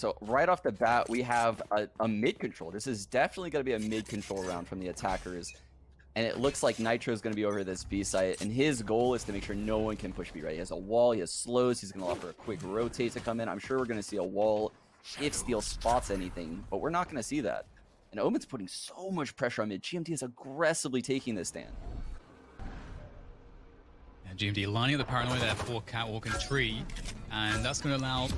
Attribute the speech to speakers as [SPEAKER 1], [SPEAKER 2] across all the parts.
[SPEAKER 1] So right off the bat, we have a mid control. This is definitely going to be a mid control round from the attackers. And it looks like Nitro is going to be over this B site. And his goal is to make sure no one can push B, right? He has a wall, he has slows. He's going to offer a quick rotate to come in. I'm sure we're going to see a wall if Steel spots anything, but we're not going to see that. And Omen's putting so much pressure on mid. GMT is aggressively taking this stand.
[SPEAKER 2] And GMT lining up the paranoia there for Catwalk and Tree. And that's going to allow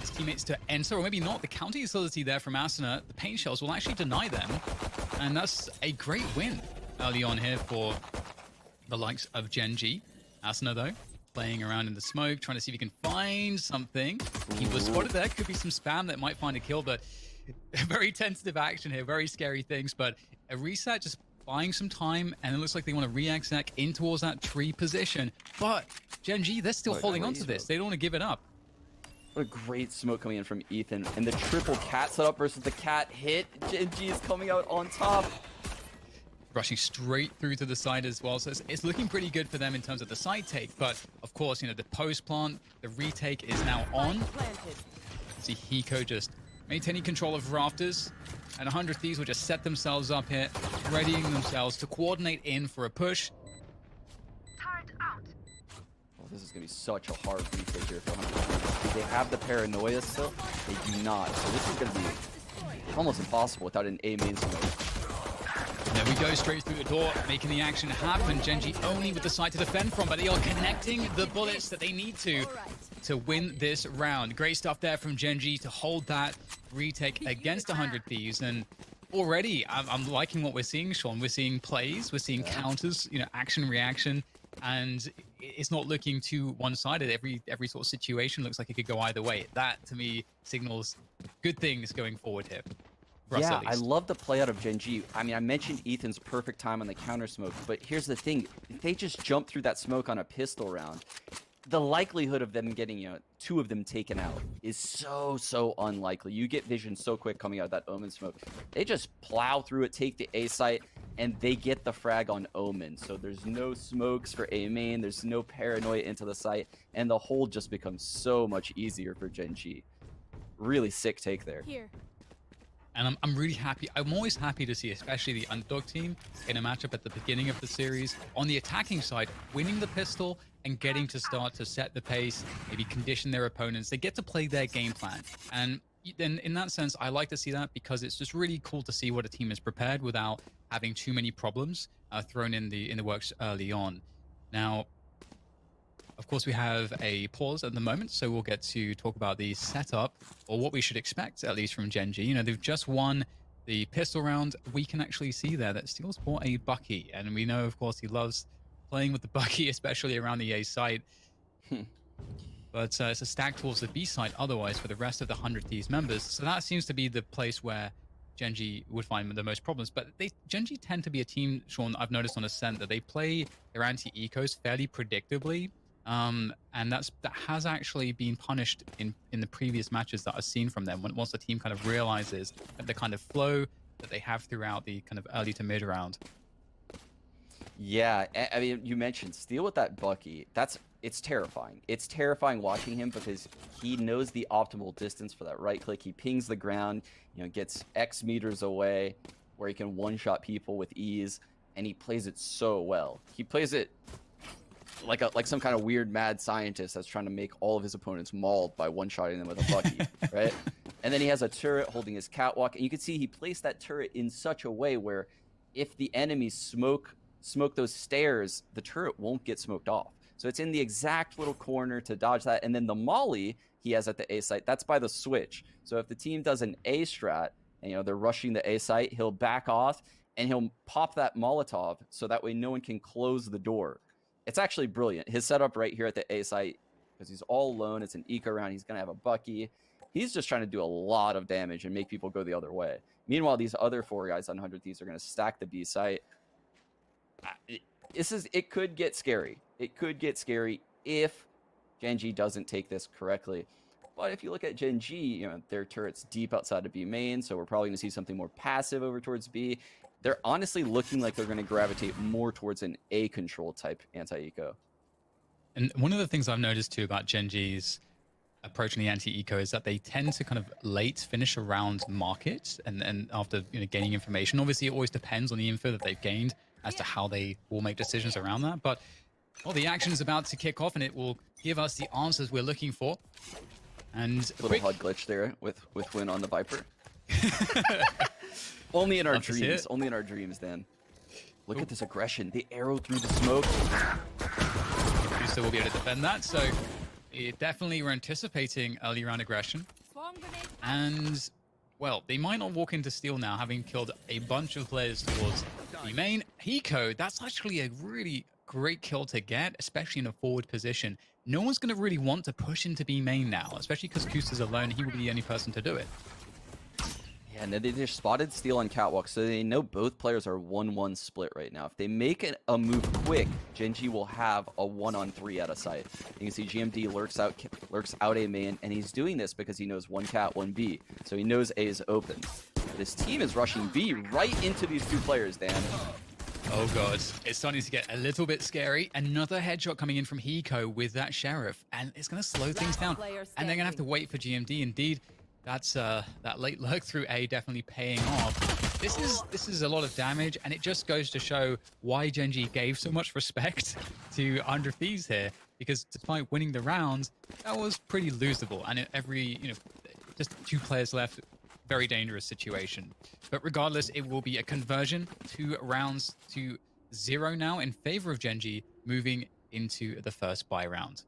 [SPEAKER 2] his teammates to enter, or maybe not. The counter utility there from Asuna, the paint shells will actually deny them. And that's a great win early on here for the likes of GENG. Asuna, though, playing around in the smoke, trying to see if he can find something. He was spotted there. Could be some spam that might find a kill, but very tentative action here. Very scary things, but a reset just buying some time, and it looks like they want to re-exec in towards that tree position. But GENG, they're still holding on to this. They don't want to give it up.
[SPEAKER 1] What a great smoke coming in from Ethan. And the triple cat setup versus the cat hit. GENG is coming out on top.
[SPEAKER 2] Rushing straight through to the side as well. So it's looking pretty good for them in terms of the side take. But of course, you know, the post plant, the retake is now on. See Hiko just maintaining control of rafters. And 100 Thieves will just set themselves up here, readying themselves to coordinate in for a push.
[SPEAKER 1] Oh, this is going to be such a hard retake here for 100 Thieves. They have the paranoia still. They do not. So this is going to be almost impossible without an A main smoke.
[SPEAKER 2] There we go, straight through the door, making the action happen. GENG only with the side to defend from, but they are connecting the bullets that they need to win this round. Great stuff there from GENG to hold that retake against 100 Thieves. And already, I'm liking what we're seeing, Sean. We're seeing plays, we're seeing counters, you know, action, reaction, and it's not looking too one-sided. Every sort of situation looks like it could go either way. That, to me, signals good things going forward here.
[SPEAKER 1] Yeah, I love the play out of GENG. I mean, I mentioned Ethan's perfect time on the counter smoke, but here's the thing. If they just jump through that smoke on a pistol round, the likelihood of them getting, you know, two of them taken out is so unlikely. You get vision so quick coming out of that Omen smoke. They just plow through it, take the A site, and they get the frag on Omen. So there's no smokes for A main, there's no paranoia into the site, and the hold just becomes so much easier for GENG. Really sick take there.
[SPEAKER 3] Here.
[SPEAKER 2] And I'm really happy. I'm always happy to see, especially the underdog team in a matchup at the beginning of the series, on the attacking side, winning the pistol and getting to start to set the pace, maybe condition their opponents. They get to play their game plan. And then in that sense, I like to see that because it's just really cool to see what a team is prepared without having too many problems thrown in the works early on. Now, of course, we have a pause at the moment, so we'll get to talk about the setup, or what we should expect, at least from GENG. You know, they've just won the pistol round. We can actually see there that Steel's bought a Bucky, and we know, of course, he loves playing with the Bucky, especially around the A site. But it's a stack towards the B site otherwise for the rest of the 100 Thieves members. So that seems to be the place where GENG would find the most problems. But GENG tend to be a team, Sean, I've noticed on Ascent, that they play their anti-ecos fairly predictably. And that has actually been punished in the previous matches that I've seen from them. Once the team kind of realizes that the kind of flow that they have throughout the kind of early to mid round.
[SPEAKER 1] Yeah, I mean, you mentioned Steel with that Bucky. It's terrifying. It's terrifying watching him because he knows the optimal distance for that right click. He pings the ground, you know, gets X meters away where he can one-shot people with ease, and he plays it so well. He plays it like some kind of weird mad scientist that's trying to make all of his opponents mauled by one-shotting them with a Bucky, right? And then he has a turret holding his catwalk, and you can see he placed that turret in such a way where if the enemies smoke those stairs, the turret won't get smoked off. So it's in the exact little corner to dodge that. And then the molly he has at the A site, that's by the switch. So if the team does an A strat, and you know they're rushing the A site, he'll back off and he'll pop that Molotov so that way no one can close the door. It's actually brilliant. His setup right here at the A site, because he's all alone, it's an eco round, he's going to have a Bucky. He's just trying to do a lot of damage and make people go the other way. Meanwhile, these other four guys on 100 Thieves are going to stack the B site. It could get scary. It could get scary if GENG doesn't take this correctly. But if you look at GENG, you know, their turret's deep outside of B main, so we're probably going to see something more passive over towards B. They're honestly looking like they're going to gravitate more towards an A control type anti-eco.
[SPEAKER 2] And one of the things I've noticed too about GENG's approaching the anti-eco is that they tend to kind of late finish around market and after gaining information. Obviously, it always depends on the info that they've gained as to how they will make decisions around that. But well, the action is about to kick off, and it will give us the answers we're looking for. And
[SPEAKER 1] little HUD glitch there with Win on the Viper. Only in our dreams. Only in our dreams, Dan. Look at this aggression. The arrow through the smoke.
[SPEAKER 2] So we'll be able to defend that. So definitely we're anticipating early round aggression. And, well, they might not walk into Steel now, having killed a bunch of players towards the main. Hiko, that's actually a really great kill to get, especially in a forward position. No one's going to really want to push into B main now, especially because Kusta's alone. He will be the only person to do it.
[SPEAKER 1] Yeah, and they just spotted Steel on Catwalk, so they know both players are 1-1 split right now. If they make a move quick, GENG will have a 1-on-3 out of sight. You can see GMD lurks out A main, and he's doing this because he knows 1 Cat, 1 B, so he knows A is open. But his team is rushing B right into these two players, Dan.
[SPEAKER 2] Oh god, it's starting to get a little bit scary. Another headshot coming in from Hiko with that Sheriff, and it's going to slow things down. And they're going to have to wait for GMD. Indeed, that's that late lurk through A definitely paying off. This is a lot of damage, and it just goes to show why GENG gave so much respect to Under Thieves here, because despite winning the round, that was pretty losable. And just 2 players left. Very dangerous situation. But regardless, it will be a conversion, 2 rounds to 0 now in favor of GENG, moving into the first buy round.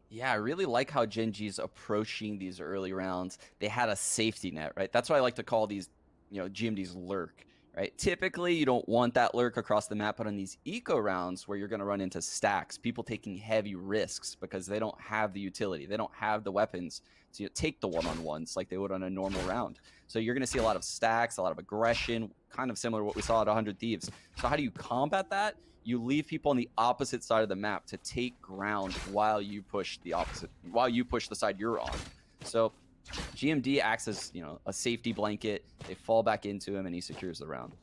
[SPEAKER 1] Yeah, I really like how GENG's approaching these early rounds. They had a safety net, right? That's why I like to call these, GMD's lurk, right? Typically, you don't want that lurk across the map, but on these eco rounds where you're going to run into stacks, people taking heavy risks because they don't have the utility, they don't have the weapons to take the one-on-ones like they would on a normal round. So you're going to see a lot of stacks, a lot of aggression, kind of similar to what we saw at 100 Thieves. So how do you combat that? You leave people on the opposite side of the map to take ground while you push the side you're on. So GMD acts as, a safety blanket. They fall back into him and he secures the round.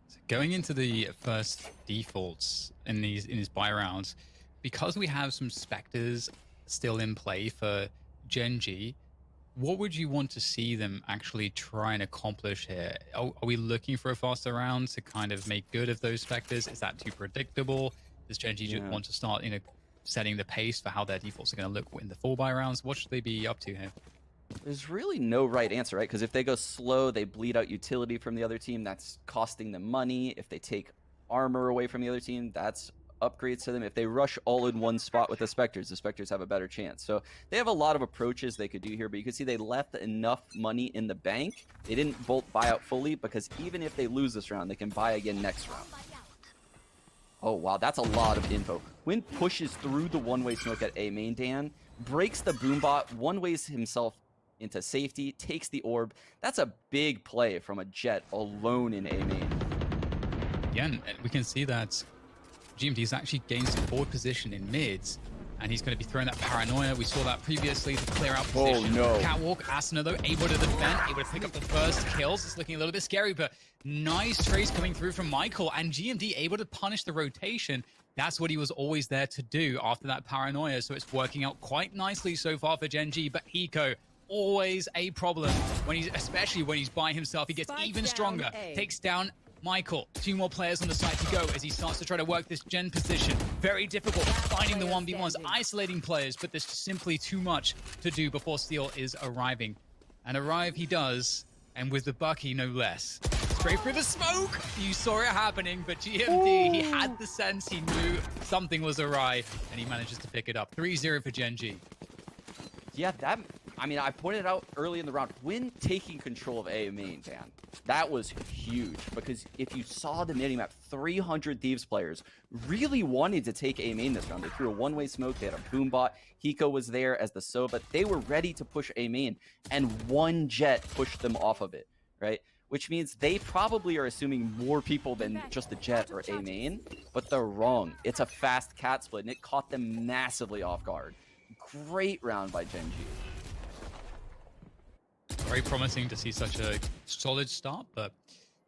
[SPEAKER 2] So going into the first defaults in his buy rounds, because we have some Spectres still in play for GENG, what would you want to see them actually try and accomplish here? Are we looking for a faster round to kind of make good of those Spectres? Is that too predictable? Does GENG just want to start, setting the pace for how their defaults are going to look in the 4-buy rounds? What should they be up to here?
[SPEAKER 1] There's really no right answer, right? Because if they go slow, they bleed out utility from the other team. That's costing them money. If they take armor away from the other team, that's upgrades to them. If they rush all in one spot with the Spectres have a better chance. So they have a lot of approaches they could do here, but you can see they left enough money in the bank. They didn't bolt buy out fully because even if they lose this round, they can buy again next round. Oh, wow, that's a lot of info. Win pushes through the one-way smoke at A main, Dan, breaks the boombot, one-ways himself into safety, takes the orb. That's a big play from a Jet alone in A main.
[SPEAKER 2] Yeah, and we can see that GMD's actually gained some forward position in mids, and he's going to be throwing that paranoia. We saw that previously to clear out position.
[SPEAKER 1] Oh, no.
[SPEAKER 2] Catwalk, Asuna, though, able to defend, able to pick up the first kills. It's looking a little bit scary, but nice trace coming through from Michael, and GMD able to punish the rotation. That's what he was always there to do after that paranoia, so it's working out quite nicely so far for GENG, but Hiko, always a problem, especially when he's by himself. He gets even stronger, takes down Michael. 2 more players on the side to go as he starts to try to work this gen position. Very difficult finding the 1v1s, isolating players, but there's simply too much to do before Steel is arriving. And arrive he does, and with the Bucky no less. Straight through the smoke! You saw it happening, but GMD, he had the sense, he knew something was awry, and he manages to pick it up. 3-0 for GENG.
[SPEAKER 1] Yeah, I pointed out early in the round, when taking control of A main, Dan, that was huge, because if you saw the minimap, 300 Thieves players really wanted to take A main this round. They threw a one-way smoke, they had a boombot, Hiko was there as the Soba, they were ready to push A main, and one Jet pushed them off of it, right? Which means they probably are assuming more people than just the Jet or A main, but they're wrong. It's a fast cat split, and it caught them massively off guard. Great round by GENG.
[SPEAKER 2] Very promising to see such a solid start, but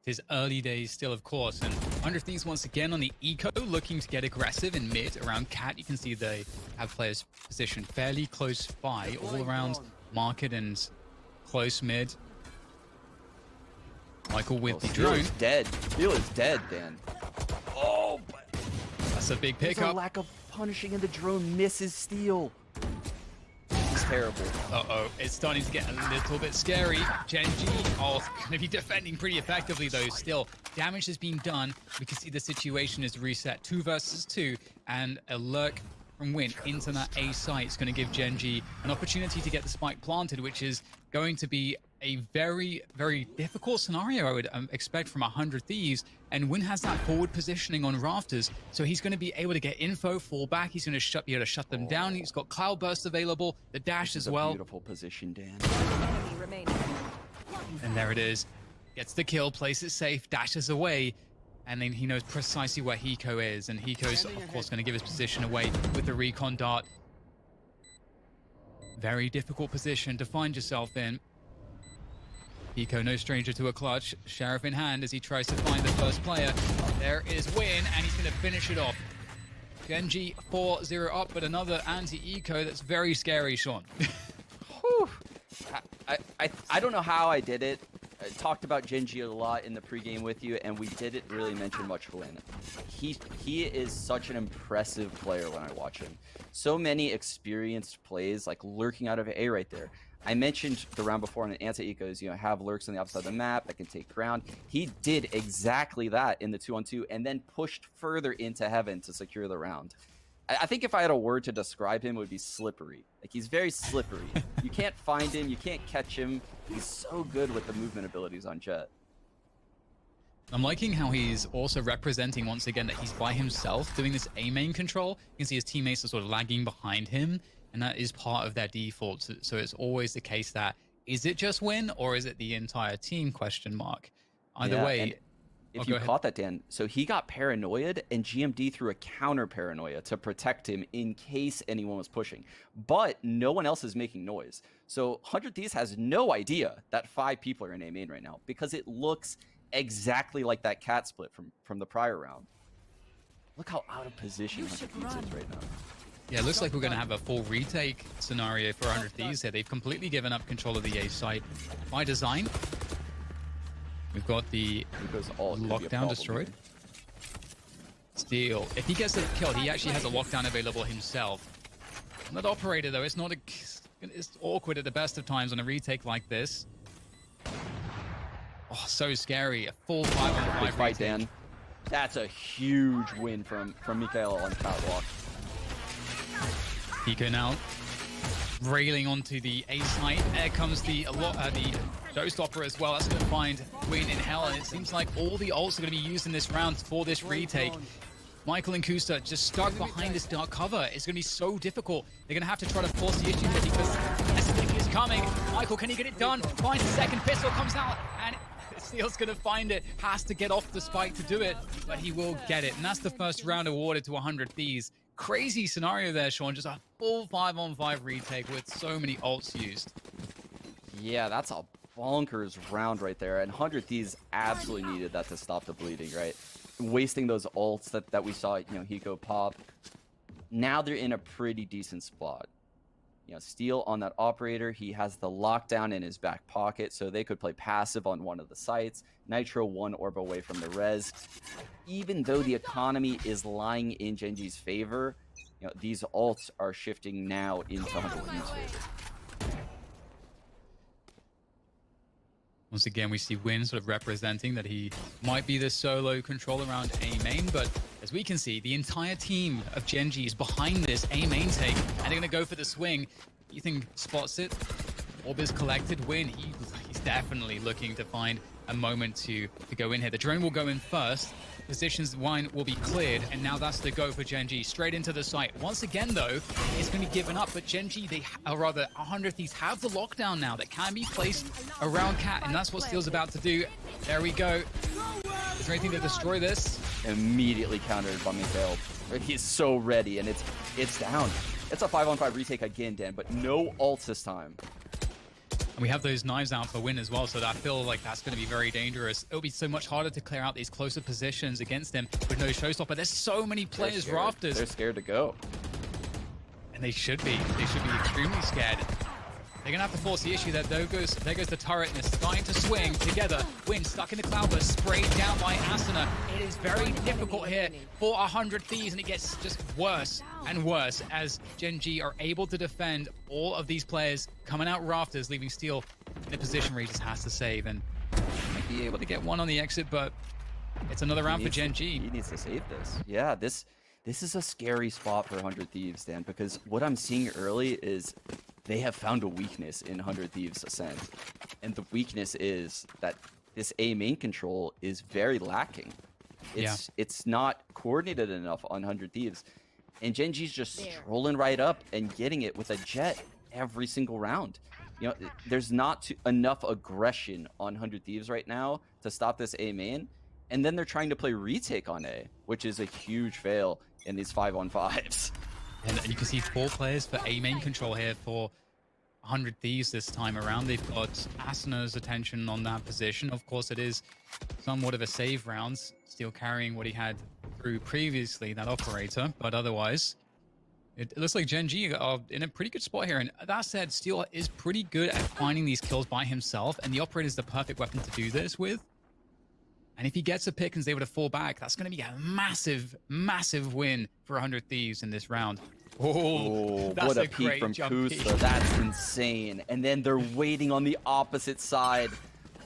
[SPEAKER 2] it is early days still, of course, and 100 Thieves once again on the eco, looking to get aggressive in mid around Cat. You can see they have players positioned fairly close by, all around market and close mid. Michael with the
[SPEAKER 1] Steel
[SPEAKER 2] drone.
[SPEAKER 1] is dead. Steel is dead, Dan. Oh, but
[SPEAKER 2] That's a big
[SPEAKER 1] there's a
[SPEAKER 2] pickup.
[SPEAKER 1] lack of punishing, and the drone misses Steel. It's terrible.
[SPEAKER 2] Uh-oh, it's starting to get a little bit scary. GENG, going to be defending pretty effectively, though. Still, damage has been done. We can see the situation is reset. 2 versus 2, and a lurk from Win into that A site is going to give GENG an opportunity to get the spike planted, which is going to be a very, very difficult scenario, I would expect, from 100 Thieves. And Win has that forward positioning on rafters, so he's going to be able to get info, fall back. He's going to be able to shut them down. He's got Cloudburst available, the dash as well.
[SPEAKER 1] Beautiful position, Dan.
[SPEAKER 3] Enemy remaining.
[SPEAKER 2] And there it is. Gets the kill, plays it safe, dashes away, and then he knows precisely where Hiko is. And Hiko's, of course, going to give his position away with the recon dart. Very difficult position to find yourself in. Hiko, no stranger to a clutch. Sheriff in hand as he tries to find the first player. There is Win, and he's going to finish it off. GENG 4-0 up, but another anti-eco that's very scary, Sean.
[SPEAKER 1] Whew. I don't know how I did it. I talked about GENG a lot in the pregame with you, and we didn't really mention much for Win. He is such an impressive player when I watch him. So many experienced plays, like lurking out of A right there. I mentioned the round before on the anti-ecos, have lurks on the opposite side of the map that can take ground. He did exactly that in the 2-on-2 and then pushed further into heaven to secure the round. I think if I had a word to describe him, it would be slippery. Like, he's very slippery. You can't find him, you can't catch him. He's so good with the movement abilities on Jett.
[SPEAKER 2] I'm liking how he's also representing once again that he's by himself doing this A main control. You can see his teammates are sort of lagging behind him, and that is part of their default. So it's always the case that, is it just Win or is it the entire team, question mark? Either way.
[SPEAKER 1] If you caught that, Dan, so he got paranoid, and GMD threw a counter paranoia to protect him in case anyone was pushing. But no one else is making noise. So 100 Thieves has no idea that 5 people are in A main right now, because it looks exactly like that cat split from the prior round. Look how out of position 100 Thieves is right now.
[SPEAKER 2] Yeah, it looks like we're going to have a full retake scenario for 100 Thieves here. They've completely given up control of the A site by design. We've got the lockdown destroyed. Steel. If he gets the kill, he actually has a lockdown available himself. That operator, though, it's awkward at the best of times on a retake like this. Oh, so scary. A full 5-on-5
[SPEAKER 1] fight, Dan. That's a huge win from Mikael on catwalk.
[SPEAKER 2] Hiko now railing onto the A site. There comes the Showstopper as well. That's going to find Win in hell, and it seems like all the ults are going to be used in this round for this retake. Michael and Kusta just stuck behind this dark cover. It's going to be so difficult. They're going to have to try to force the issue here because SDK is coming. Michael, can he get it done? Finds the second pistol, comes out, and Steel's going to find it. Has to get off the spike to do it, but he will get it. And that's the first round awarded to 100 Thieves. Crazy scenario there, Sean. Just a full 5-on-5 retake with so many ults used.
[SPEAKER 1] Yeah, that's a bonkers round right there. And 100 Thieves absolutely needed that to stop the bleeding, right? Wasting those ults that we saw, Hiko pop. Now they're in a pretty decent spot. Steel on that operator, he has the lockdown in his back pocket, so they could play passive on one of the sites. Nitro 1 orb away from the res. Even though the economy is lying in GENG's favor, these ults are shifting now into 100 Thieves' favor.
[SPEAKER 2] Once again, we see Win sort of representing that he might be the solo control around A main, but as we can see, the entire team of GENG is behind this A main take, and they're going to go for the swing. Ethan spots it. Orb is collected. Win, he's definitely looking to find a moment to go in here. The drone will go in first. Positions wine will be cleared, and now that's the go for GENG straight into the site. Once again, though, it's going to be given up, but GENG, or rather 100 Thieves have the lockdown now that can be placed around Cat, and that's what Steel's about to do. There we go. Is there anything to destroy this?
[SPEAKER 1] Immediately countered by Mikael. He's so ready, and it's down. It's a 5-on-5 retake again, Dan, but no ults this time.
[SPEAKER 2] We have those knives out for win as well, so I feel like that's going to be very dangerous. It'll be so much harder to clear out these closer positions against him with no showstopper. There's so many players rafters.
[SPEAKER 1] They're scared to go.
[SPEAKER 2] And they should be. They should be extremely scared. They're going to have to force the issue. There goes the turret, and it's starting to swing together. Win stuck in the cloudburst, sprayed down by Asuna. It is very difficult here for 100 Thieves, and it gets just worse and worse as GENG are able to defend all of these players coming out rafters, leaving Steel in a position where he just has to save, and might be able to get one on the exit, but it's another round for GENG.
[SPEAKER 1] He needs to save this. Yeah, this is a scary spot for 100 Thieves, Dan, because what I'm seeing early is they have found a weakness in 100 Thieves Ascent. And the weakness is that this A main control is very lacking. It's not coordinated enough on 100 Thieves. And GENG's just strolling right up and getting it with a jet every single round. You know, there's not enough aggression on 100 Thieves right now to stop this A main. And then they're trying to play retake on A, which is a huge fail in these 5-on-5s.
[SPEAKER 2] And you can see 4 players for A main control here for 100 Thieves this time around. They've got Asuna's attention on that position. Of course, it is somewhat of a save round, still carrying what he had through previously, that operator. But otherwise, it looks like GENG are in a pretty good spot here. And that said, Steel is pretty good at finding these kills by himself, and the operator is the perfect weapon to do this with. And if he gets a pick and is able to fall back, that's going to be a massive, massive win for 100 Thieves in this round. Oh, that's
[SPEAKER 1] what a
[SPEAKER 2] a
[SPEAKER 1] peek
[SPEAKER 2] great
[SPEAKER 1] from
[SPEAKER 2] jump
[SPEAKER 1] Kusta.
[SPEAKER 2] peek.
[SPEAKER 1] That's insane. And then they're waiting on the opposite side.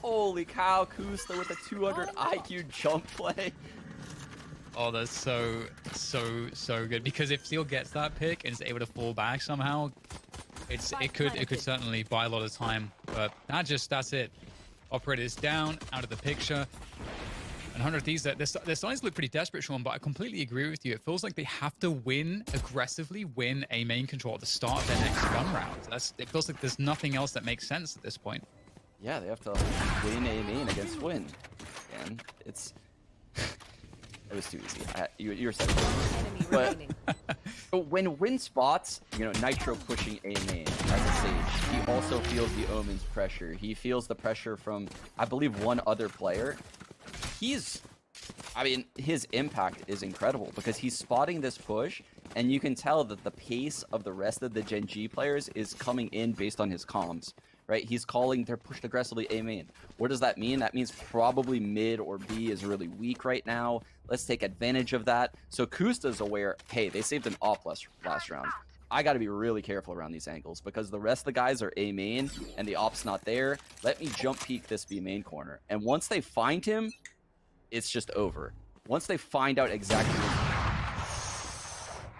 [SPEAKER 1] Holy cow, Kusta with a 200 IQ jump play.
[SPEAKER 2] Oh, that's so good. Because if Steel gets that pick and is able to fall back somehow, it could certainly buy a lot of time. But that's it. Operator is down, out of the picture. And 100 Thieves, their starting to look pretty desperate, Sean, but I completely agree with you. It feels like they have to aggressively win a main control at the start of their next gun round. It feels like there's nothing else that makes sense at this point.
[SPEAKER 1] Yeah, they have to win a main against Win. And it was too easy. You're saying but when Win spots, Nitro pushing a main as a Sage, he also feels the Omen's pressure. He feels the pressure from, I believe, one other player. His impact is incredible because he's spotting this push, and you can tell that the pace of the rest of the GENG players is coming in based on his comms, right? He's calling, they're pushed aggressively A main. What does that mean? That means probably mid or B is really weak right now. Let's take advantage of that. So Kusta's aware, hey, they saved an op last round. I got to be really careful around these angles because the rest of the guys are A main and the op's not there. Let me jump peek this B main corner. And once they find him, it's just over. Once they find out exactly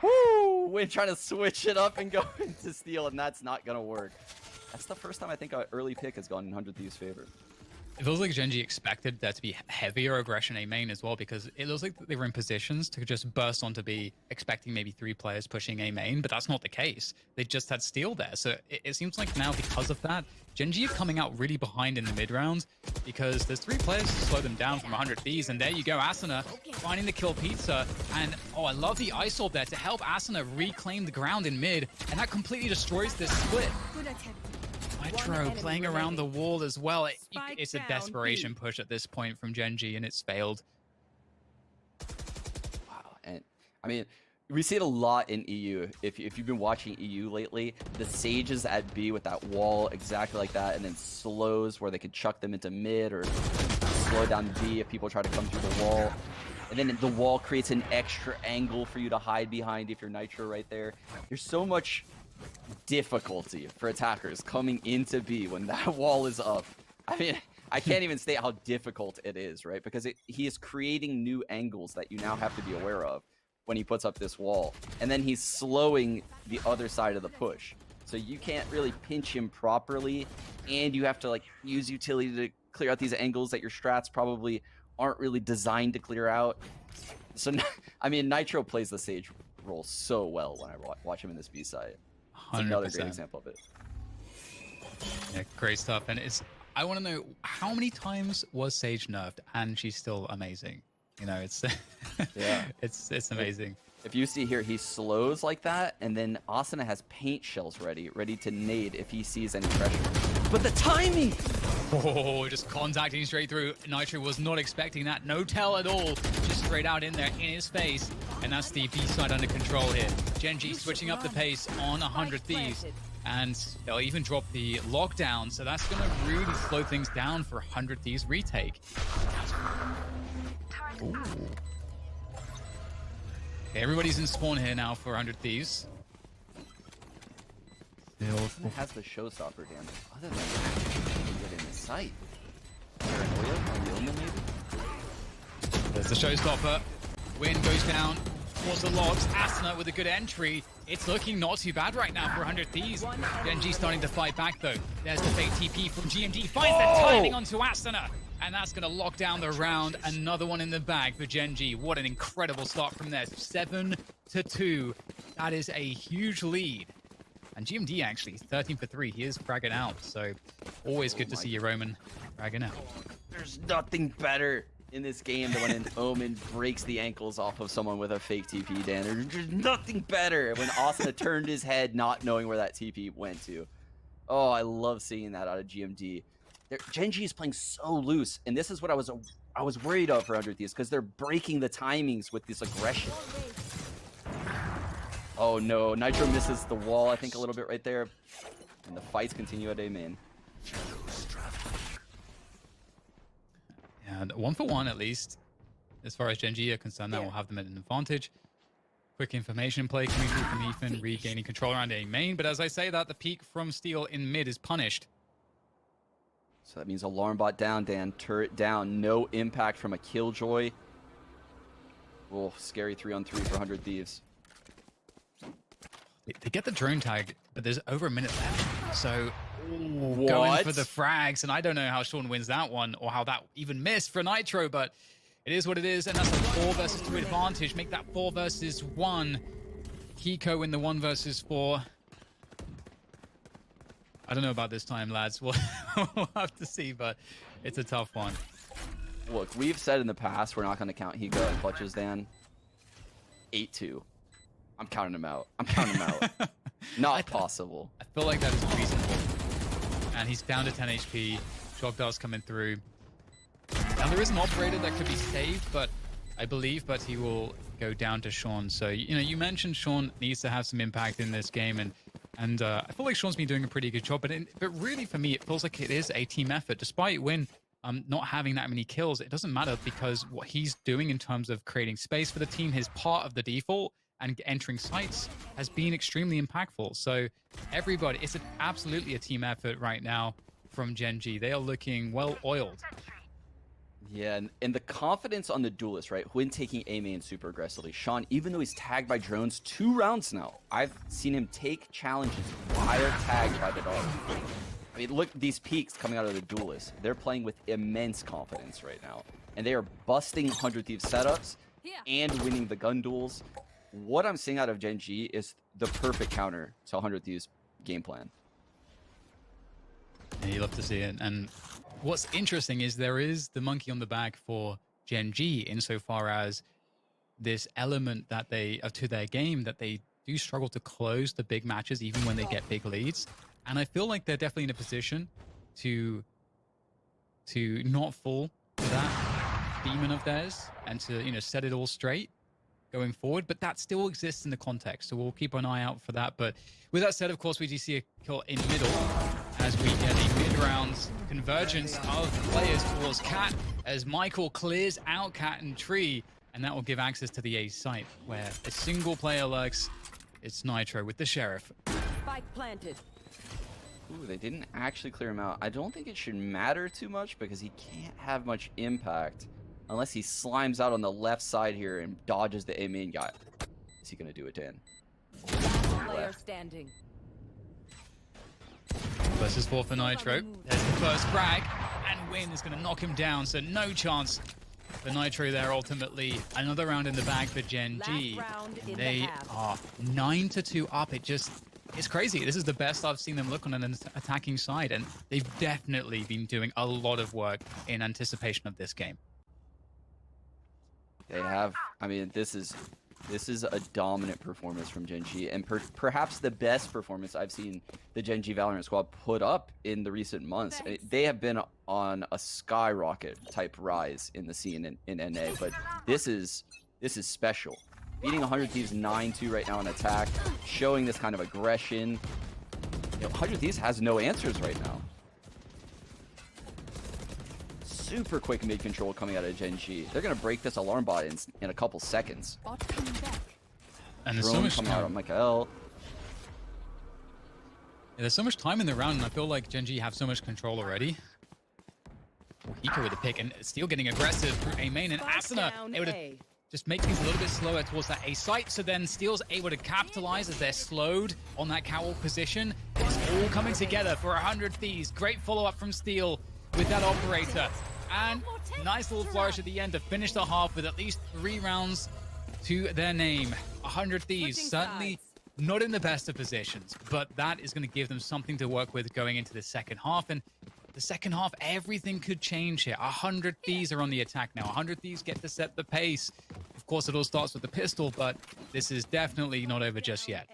[SPEAKER 1] whoo, we're trying to switch it up and go into Steel, and that's not gonna work. That's the first time I think an early pick has gone in 100 Thieves' favor.
[SPEAKER 2] It feels like GENG expected there to be heavier aggression A main as well, because it looks like they were in positions to just burst onto B, expecting maybe 3 players pushing A main, but that's not the case. They just had Steel there. So it seems like now, because of that, GENG are coming out really behind in the mid round because there's 3 players to slow them down from 100 Thieves. And there you go, Asuna finding the kill pizza. And I love the ice orb there to help Asuna reclaim the ground in mid. And that completely destroys this split. Nitro playing around the wall as well. It's a desperation push at this point from GENG, and it's failed.
[SPEAKER 1] Wow. And I mean, we see it a lot in EU. If you've been watching EU lately, the Sages at B with that wall exactly like that, and then slows where they could chuck them into mid or slow down B if people try to come through the wall. And then the wall creates an extra angle for you to hide behind if you're Nitro right there. There's so much difficulty for attackers coming into B when that wall is up. I mean, I can't even state how difficult it is, right? Because he is creating new angles that you now have to be aware of when he puts up this wall. And then he's slowing the other side of the push. So you can't really pinch him properly, and you have to use utility to clear out these angles that your strats probably aren't really designed to clear out. So, I mean, Nitro plays the Sage role so well when I watch him in this B side. It's another great example of it.
[SPEAKER 2] Yeah, great stuff. And I want to know, how many times was Sage nerfed and she's still amazing? It's yeah, it's amazing.
[SPEAKER 1] If you see here, he slows like that, and then Asuna has paint shells ready to nade if he sees any pressure. But the timing!
[SPEAKER 2] Oh, just contacting straight through. Nitro was not expecting that. No tell at all. Just straight out in there, in his face. And that's the B side under control here. GENG switching up the pace on 100 Thieves. And they'll even drop the lockdown. So that's going to really slow things down for 100 Thieves retake. Ooh. Okay, everybody's in spawn here now for 100 Thieves.
[SPEAKER 1] It has the showstopper damage. Other than that, get in the sight. Paranoia on the Omen, maybe?
[SPEAKER 2] There's the showstopper. Win goes down towards the logs. Asuna with a good entry. It's looking not too bad right now for 100 Thieves. GENG starting to fight back though. There's the fake TP from GMD. Finds the timing onto Asuna. And that's going to lock down the round. Another one in the bag for GENG. What an incredible start from there. 7-2. That is a huge lead. And GMD actually, 13 for 3. He is fragging out. So always good to see your Roman fragging out.
[SPEAKER 1] There's nothing better in this game than when an Omen breaks the ankles off of someone with a fake TP, Dan. There's just nothing better when Asuna turned his head not knowing where that TP went to. Oh, I love seeing that out of GMD. GENG is playing so loose, and this is what I was worried of for 100 Thieves, because they're breaking the timings with this aggression. Oh no, Nitro misses the wall, I think, a little bit right there. And the fights continue at A main.
[SPEAKER 2] And 1 for 1 at least. As far as GENG are concerned, that will have them at an advantage. Quick information play coming through from Ethan, regaining control around A main. But as I say that, the peek from Steel in mid is punished.
[SPEAKER 1] So that means alarm bot down, Dan. Turret down. No impact from a Killjoy. Oh, scary 3-on-3 for 100 Thieves.
[SPEAKER 2] They get the drone tag, but there's over a minute left. So
[SPEAKER 1] what?
[SPEAKER 2] Going for the frags, and I don't know how Sean wins that one or how that even missed for Nitro, but it is what it is, and that's a 4 versus 2 advantage. Make that 4 versus 1. Kiko in the 1 versus 4. I don't know about this time, lads. We'll have to see, but it's a tough one.
[SPEAKER 1] Look, we've said in the past we're not going to count Hiko and clutches, Dan. 8-2. I'm counting him out. I'm counting him out. Not possible.
[SPEAKER 2] I feel like that is reasonable. And he's down to 10 HP. Shock Dart's coming through. Now there is an operator that could be saved, but I believe, but he will go down to Sean. So, you know, you mentioned Sean needs to have some impact in this game, and I feel like Sean's been doing a pretty good job. But really, for me, it feels like it is a team effort. Despite Win not having that many kills, it doesn't matter, because what he's doing in terms of creating space for the team, his part of the default, and entering sites has been extremely impactful. So everybody, it's absolutely a team effort right now from GENG. They are looking well oiled.
[SPEAKER 1] Yeah, and the confidence on the duelist, right? When taking A main super aggressively. Sean, even though he's tagged by drones 2 rounds now, I've seen him take challenges while tagged by the dog. I mean, look, these peaks coming out of the duelist. They're playing with immense confidence right now. And they are busting 100 Thieves setups and winning the gun duels. What I'm seeing out of GENG is the perfect counter to 100 Thieves game plan.
[SPEAKER 2] Yeah, you love to see it. And what's interesting is there is the monkey on the back for GENG insofar as this element that they to their game that they do struggle to close the big matches even when they get big leads. And I feel like they're definitely in a position to not fall to that demon of theirs and to, you know, set it all straight going forward, but that still exists in the context, so we'll keep an eye out for that. But with that said, of course, we do see a kill in middle as we get a mid-round convergence of players towards Cat as Michael clears out Cat and Tree, and that will give access to the A site where a single player lurks. It's Nitro with the Sheriff.
[SPEAKER 3] Spike planted.
[SPEAKER 1] Ooh, they didn't actually clear him out. I don't think it should matter too much because he can't have much impact unless he slimes out on the left side here and dodges the A main guy. Is he going to do it, Dan?
[SPEAKER 3] Player standing.
[SPEAKER 2] Versus 4 for Nitro. There's the first frag, and Win is going to knock him down, so no chance for Nitro there ultimately. Another round in the bag for GENG. They are 9-2 up. It's crazy. This is the best I've seen them look on an attacking side, and they've definitely been doing a lot of work in anticipation of this game.
[SPEAKER 1] They have, I mean, this is This is a dominant performance from GENG, and perhaps the best performance I've seen the GENG Valorant squad put up in the recent months. They have been on a skyrocket type rise in the scene in NA, but this is special. Beating 100 Thieves 9-2 right now in attack, showing this kind of aggression. 100 Thieves has no answers right now. Super quick mid control coming out of GENG. They're gonna break this alarm bot in a couple seconds.
[SPEAKER 2] And there's so much
[SPEAKER 1] coming out on Michael.
[SPEAKER 2] Yeah, there's so much time in the round, and I feel like GENG have so much control already. Hiko with the pick, and Steel getting aggressive through A main, and Asuna able to just make things a little bit slower towards that A site. So then Steel's able to capitalize as they're slowed on that catwalk position. It's all coming together for 100 Thieves. Great follow-up from Steel with that operator. And nice little flourish at the end to finish the half with at least 3 rounds to their name. 100 Thieves, certainly not in the best of positions, but that is going to give them something to work with going into the second half. And the second half, everything could change here. 100 Thieves are on the attack now. 100 Thieves get to set the pace. Of course, it all starts with the pistol, but this is definitely not over just yet.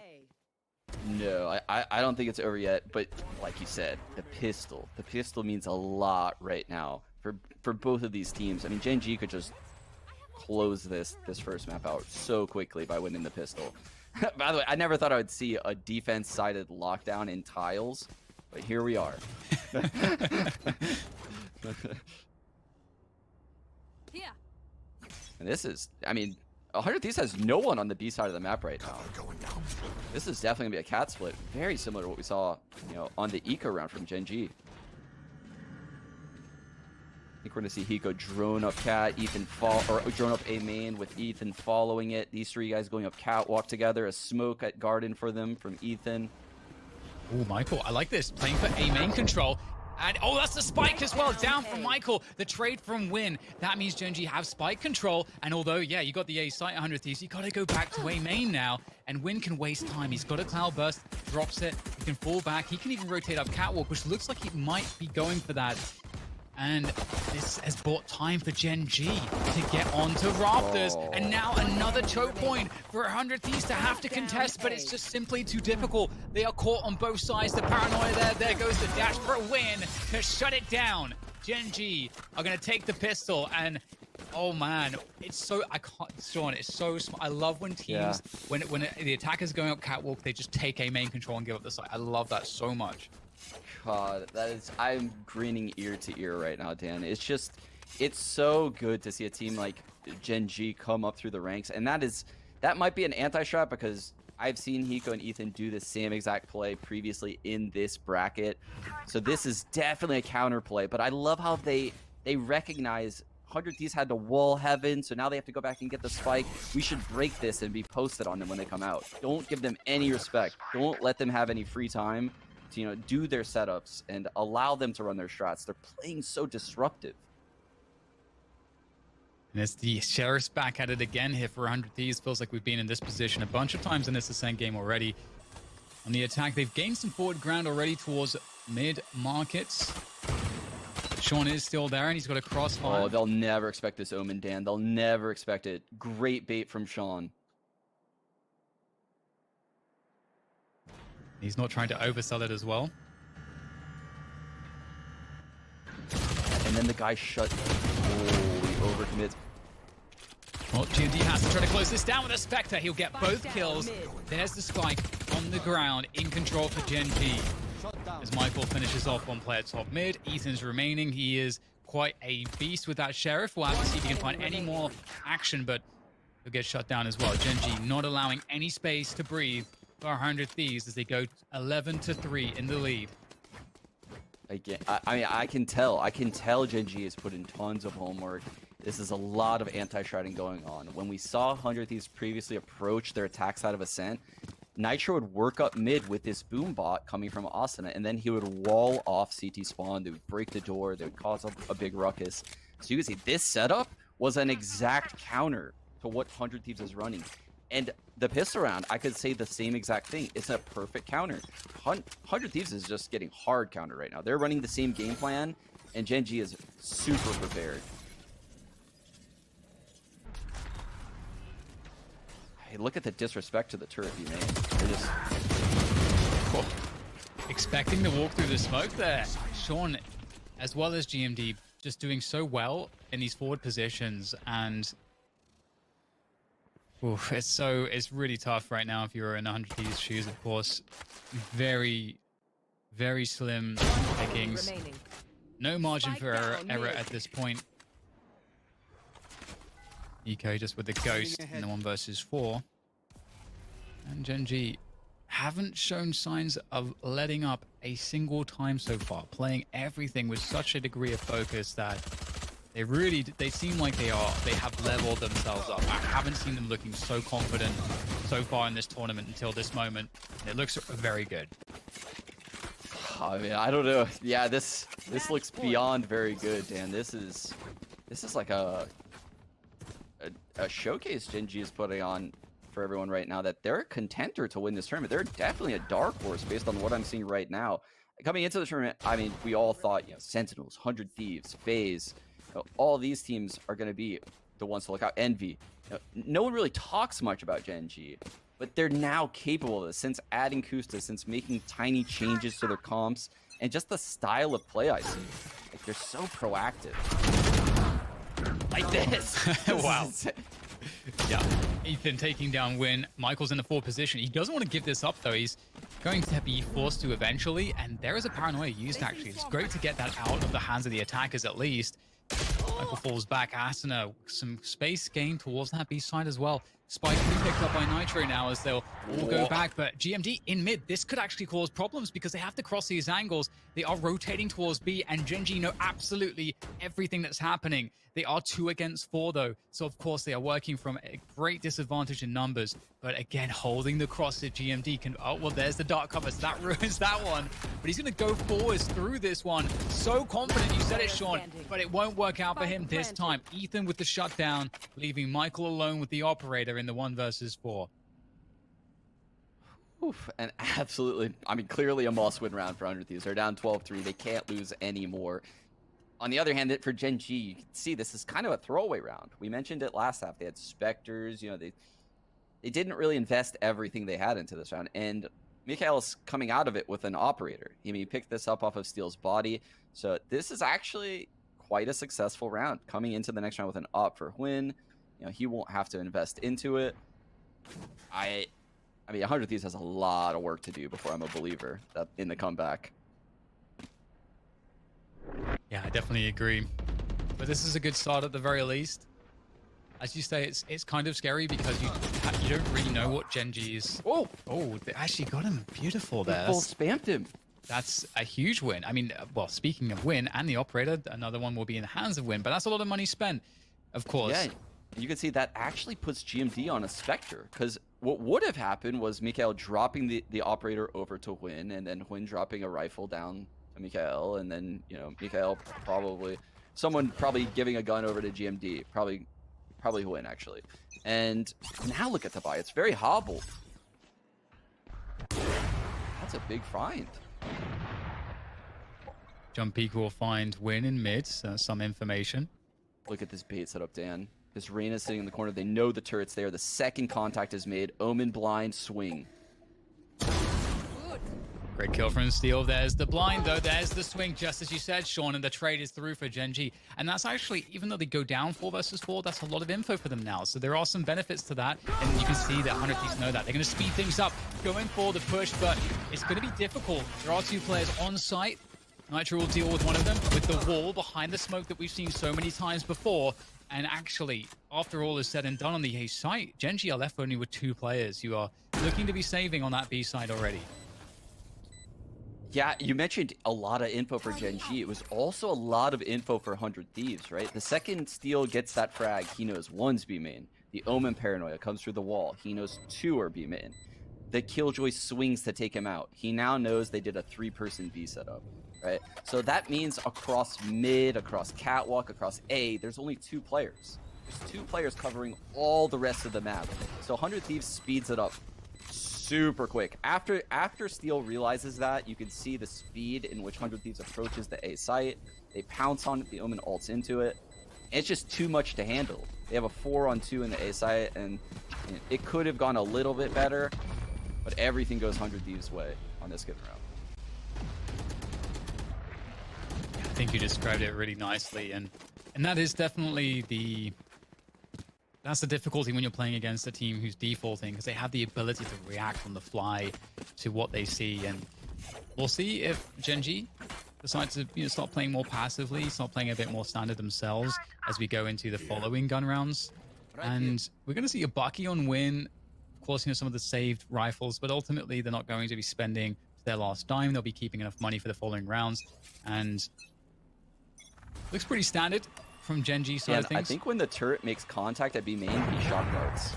[SPEAKER 1] No, I don't think it's over yet, but like you said, the pistol means a lot right now for both of these teams. I mean, GENG could just close this first map out so quickly by winning the pistol. By the way, I never thought I would see a defense-sided lockdown in tiles, but here we are. And this is, I mean, 100 Thieves has no one on the B side of the map right now. This is definitely gonna be a cat split, very similar to what we saw, on the eco round from GENG. I think we're gonna see Hiko drone up cat, Ethan drone up A main with Ethan following it. These 3 guys going up catwalk together. A smoke at garden for them from Ethan.
[SPEAKER 2] Oh, Michael, I like this. Playing for A main control. And oh, that's the spike as well, down from Michael. The trade from Win. That means GENG have spike control. And although, yeah, you got the A site 100 Thieves, you got to go back to A main now. And Win can waste time. He's got a cloud burst, drops it, he can fall back. He can even rotate up catwalk, which looks like he might be going for that. And this has bought time for GENG to get onto Rafters. And now another choke point for 100 Thieves to have to contest, but it's just simply too difficult. They are caught on both sides. The paranoia there. There goes the dash for a win to shut it down. GENG are going to take the pistol, and oh man, it's so, I can't, Sean, it's so smart. I love when teams, when the attackers going up catwalk, they just take A main control and give up the site. I love that so much.
[SPEAKER 1] God, I'm grinning ear to ear right now, Dan. It's just, it's so good to see a team like GENG come up through the ranks, and that might be an anti-strat because I've seen Hiko and Ethan do the same exact play previously in this bracket. So this is definitely a counter play, but I love how they recognize 100 Thieves had to wall heaven, so now they have to go back and get the spike. We should break this and be posted on them when they come out. Don't give them any respect. Don't let them have any free time to do their setups and allow them to run their strats. They're playing so disruptive.
[SPEAKER 2] And it's the Sheriff's back at it again here for 100 Thieves. Feels like we've been in this position a bunch of times in this Ascent game already. On the attack, they've gained some forward ground already towards mid markets. Sean is still there, and he's got a crossfire.
[SPEAKER 1] Oh, they'll never expect this Omen, Dan. They'll never expect it. Great bait from Sean.
[SPEAKER 2] He's not trying to oversell it as well.
[SPEAKER 1] And then the guy shut. Oh, he overcommits.
[SPEAKER 2] Well, GMD has to try to close this down with a Spectre. He'll get both kills. There's the spike on the ground, in control for GENG. As Michael finishes off one player top mid, Ethan's remaining. He is quite a beast with that Sheriff. We'll have to see if he can find any more action, but he'll get shut down as well. GENG not allowing any space to breathe for 100 Thieves as they go 11-3 in the lead.
[SPEAKER 1] Again, I mean, I can tell GENG has put in tons of homework. This is a lot of anti-shrouding going on. When we saw 100 Thieves previously approach their attack side of Ascent, Nitro would work up mid with this boom bot coming from Asuna, and then he would wall off CT spawn. They would break the door. They would cause a big ruckus. So you can see this setup was an exact counter to what 100 Thieves is running. And the pistol round, I could say the same exact thing. It's a perfect counter. 100 Thieves is just getting hard counter right now. They're running the same game plan, and GENG is super prepared. Hey, look at the disrespect to the turret he made. They're just...
[SPEAKER 2] Cool. Expecting to walk through the smoke there. Sean, as well as GMD, just doing so well in these forward positions, and oof, it's really tough right now if you're in 100 Thieves' shoes, of course. Very, very slim pickings.
[SPEAKER 3] Remaining.
[SPEAKER 2] No margin for error
[SPEAKER 3] mid.
[SPEAKER 2] at this point. Eco just with the ghost in the 1 versus 4. And GENG haven't shown signs of letting up a single time so far, playing everything with such a degree of focus that they seem like they have leveled themselves up. I haven't seen them looking so confident so far in this tournament until this moment. It looks very good.
[SPEAKER 1] I mean, I don't know. Yeah, this looks beyond very good, Dan. This is like a showcase GENG is putting on for everyone right now, that they're a contender to win this tournament. They're definitely a dark horse based on what I'm seeing right now. Coming into the tournament, I mean, we all thought, Sentinels, 100 Thieves, FaZe, all these teams are going to be the ones to look out. Envy. No one really talks much about GENG, but they're now capable of this since adding Kusta, since making tiny changes to their comps, and just the style of play I see. Like, they're so proactive. Like this.
[SPEAKER 2] Wow. Yeah, Ethan taking down Win. Michael's in the 4th position. He doesn't want to give this up, though. He's going to be forced to eventually, and there is a paranoia used, actually. It's great to get that out of the hands of the attackers, at least. Michael falls back. Asuna, some space gained towards that B side as well. Spike being picked up by Nitro now as they'll all go back, but GMD in mid, this could actually cause problems because they have to cross these angles. They are rotating towards B, and GENG know absolutely everything that's happening. They are 2 against 4 though, so of course they are working from a great disadvantage in numbers, but again, holding the cross at GMD can, oh, well, there's the dark cover, so that ruins that one, but he's gonna go forwards through this one. So confident, you said it, Sean, but it won't work out for him this time. Ethan with the shutdown, leaving Michael alone with the operator in the 1 versus 4.
[SPEAKER 1] Oof, and absolutely, I mean, clearly a must-win round for 100 Thieves. They're down 12-3. They can't lose anymore. On the other hand, for GENG, you can see this is kind of a throwaway round. We mentioned it last half. They had Spectres. They didn't really invest everything they had into this round. And Mikhail's coming out of it with an operator. I mean, he picked this up off of Steel's body. So this is actually quite a successful round. Coming into the next round with an op for Hwin. He won't have to invest into it. I mean, 100 Thieves has a lot of work to do before I'm a believer in the comeback.
[SPEAKER 2] Yeah, I definitely agree. But this is a good start at the very least. As you say, it's kind of scary because you don't really know what GENG is. Oh, they actually got him beautiful there.
[SPEAKER 1] They full spammed him.
[SPEAKER 2] That's a huge win. I mean, well, speaking of Win and the operator, another one will be in the hands of Win, but that's a lot of money spent, of course.
[SPEAKER 1] Yeah, you can see that actually puts GMD on a Spectre, because what would have happened was Mikhail dropping the operator over to Hwin, and then Hwin dropping a rifle down to Mikhail, and then, Mikhail someone probably giving a gun over to GMD, probably Hwin, actually. And now look at the buy. It's very hobbled. That's a big find.
[SPEAKER 2] Jump Peak will find Win in mid, so some information.
[SPEAKER 1] Look at this bait setup, Dan. This Reyna sitting in the corner. They know the turret's there. The second contact is made. Omen blind, swing.
[SPEAKER 2] Great kill from Steel. There's the blind, though. There's the swing, just as you said, Sean, and the trade is through for GENG. And that's actually, even though they go down 4 versus 4, that's a lot of info for them now. So there are some benefits to that, and you can see that 100 Thieves know that. They're going to speed things up, going for the push, but it's going to be difficult. There are 2 players on site. Nitro will deal with one of them, with the wall behind the smoke that we've seen so many times before. And actually, after all is said and done on the A site, GENG are left only with 2 players. You are looking to be saving on that B side already.
[SPEAKER 1] Yeah, you mentioned a lot of info for GENG. It was also a lot of info for 100 Thieves, right? The second Steel gets that frag, he knows 1's B main. The Omen paranoia comes through the wall. He knows 2 are B main. The Killjoy swings to take him out. He now knows they did a 3-person B setup, right? So that means across mid, across catwalk, across A, there's only 2 players. There's 2 players covering all the rest of the map. So 100 Thieves speeds it up super quick. After Steel realizes that, you can see the speed in which 100 Thieves approaches the A site. They pounce on it. The Omen ults into it. It's just too much to handle. They have a 4-on-2 in the A site, and it could have gone a little bit better, but everything goes 100 Thieves' way on this given round.
[SPEAKER 2] I think you described it really nicely, and that is definitely that's the difficulty when you're playing against a team who's defaulting, because they have the ability to react on the fly to what they see. And we'll see if GENG decide to start playing more passively, start playing a bit more standard themselves as we go into the following gun rounds. And we're going to see a Bucky on win, of course, some of the saved rifles, but ultimately they're not going to be spending their last dime. They'll be keeping enough money for the following rounds. And looks pretty standard from GENG side of things.
[SPEAKER 1] I think when the turret makes contact at B main, he shock darts.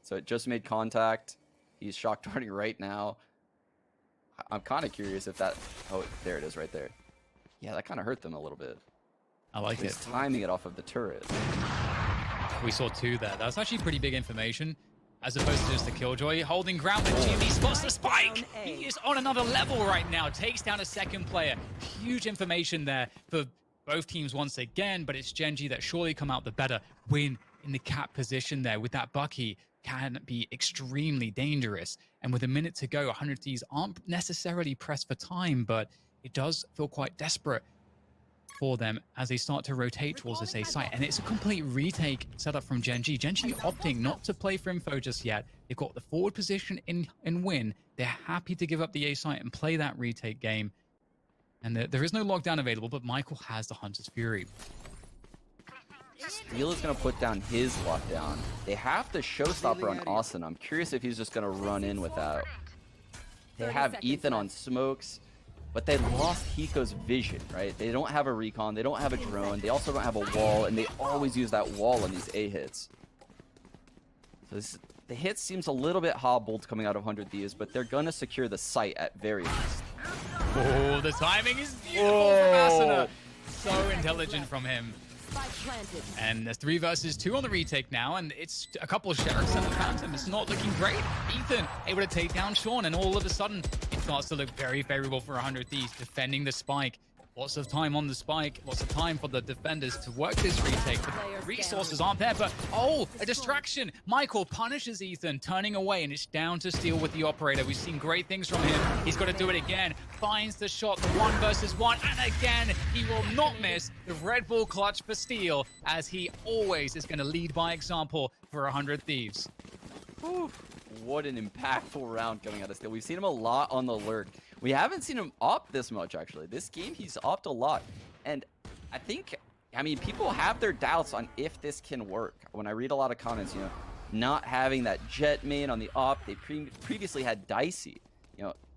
[SPEAKER 1] So it just made contact. He's shock darting right now. I'm kind of curious if that... Oh, there it is right there. Yeah, that kind of hurt them a little bit.
[SPEAKER 2] I like it.
[SPEAKER 1] He's timing it off of the turret.
[SPEAKER 2] We saw 2 there. That's actually pretty big information, as opposed to just the Killjoy holding ground. But GMD spots the spike. He is on another level right now. Takes down a second player. Huge information there for both teams once again, but it's GENG that surely come out the better. Win in the cap position there with that Bucky can be extremely dangerous. And with a minute to go, 100 Thieves aren't necessarily pressed for time, but it does feel quite desperate for them as they start to rotate towards this A site. And it's a complete retake setup from GENG. GENG opting not to play for info just yet. They've got the forward position in win. They're happy to give up the A site and play that retake game. And there is no lockdown available, but Michael has the Hunter's Fury.
[SPEAKER 1] Steel is going to put down his lockdown. They have the showstopper on Austin. I'm curious if he's just going to run in with that. They have Ethan on smokes, but they lost Hiko's vision, right? They don't have a recon. They don't have a drone. They also don't have a wall, and they always use that wall on these A hits. So the hit seems a little bit hobbled coming out of 100 Thieves, but they're going to secure the site at very least.
[SPEAKER 2] Oh, the timing is beautiful from Asuna. So intelligent from him. And there's 3 versus 2 on the retake now, and it's a couple of Sheriffs and the Phantom. It's not looking great. Ethan able to take down Sean, and all of a sudden, it starts to look very favorable for 100 Thieves, defending the spike. Lots of time on the spike, lots of time for the defenders to work this retake. The resources aren't there, but oh, a distraction. Michael punishes Ethan, turning away, and it's down to Steel with the operator. We've seen great things from him. He's got to do it again. Finds the shot, the 1 versus 1, and again, he will not miss the Red Bull clutch for Steel, as he always is going to lead by example for 100 Thieves.
[SPEAKER 1] Whew. What an impactful round coming out of Steel. We've seen him a lot on the lurk. We haven't seen him opt this much, actually. This game, he's opt a lot. And I mean, people have their doubts on if this can work. When I read a lot of comments, not having that Jet main on the op, they previously had Dicey.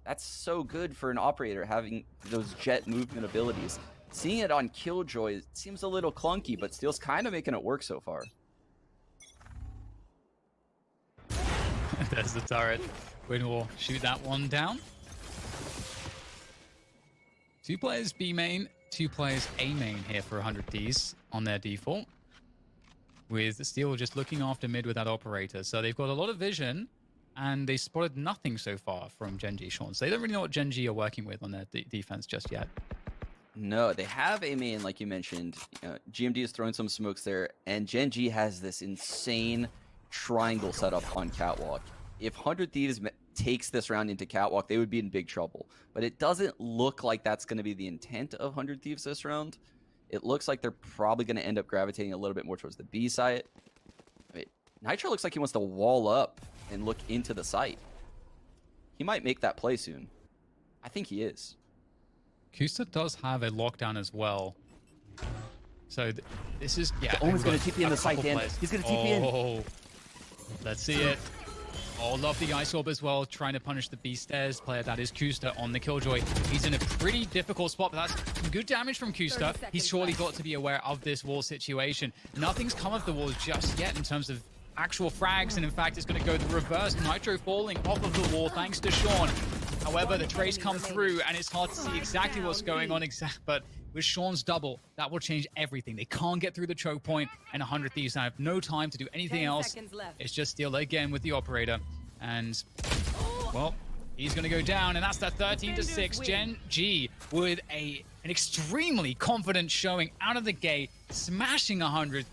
[SPEAKER 1] That's so good for an operator, having those Jet movement abilities. Seeing it on Killjoy seems a little clunky, but Steel's kind of making it work so far.
[SPEAKER 2] There's the turret. Win will shoot that one down. 2 players B main, 2 players A main here for 100 Thieves on their default. With Steel just looking after mid with that operator. So they've got a lot of vision, and they spotted nothing so far from GENG, Sean. So they don't really know what GENG are working with on their defense just yet.
[SPEAKER 1] No, they have a main, like you mentioned. GMD is throwing some smokes there, and GENG has this insane triangle setup on Catwalk. If 100 Thieves takes this round into Catwalk, they would be in big trouble. But it doesn't look like that's going to be the intent of 100 Thieves this round. It looks like they're probably going to end up gravitating a little bit more towards the B site. I mean, Nitro looks like he wants to wall up and look into the site. He might make that play soon. I think he is.
[SPEAKER 2] Kusta does have a lockdown as well. So this is, yeah.
[SPEAKER 1] Oh, he's going to TP in the site, Dan. He's going to TP in.
[SPEAKER 2] Oh, let's see it. Oh, love the Ice Orb as well, trying to punish the B stairs player. That is Kusta on the Killjoy. He's in a pretty difficult spot, but that's some good damage from Kusta. He's surely got to be aware of this wall situation. Nothing's come of the walls just yet in terms of actual frags, and in fact, it's going to go the reverse. Nitro falling off of the wall thanks to Sean. However, the trays come through, and it's hard to see exactly what's going on, but with Sean's double, that will change everything. They can't get through the choke point, and 100 Thieves have no time to do anything else. It's just Steel again with the operator, and, well, he's going to go down, and that's the 13-6. GENG with an extremely confident showing out of the gate. smashing 100.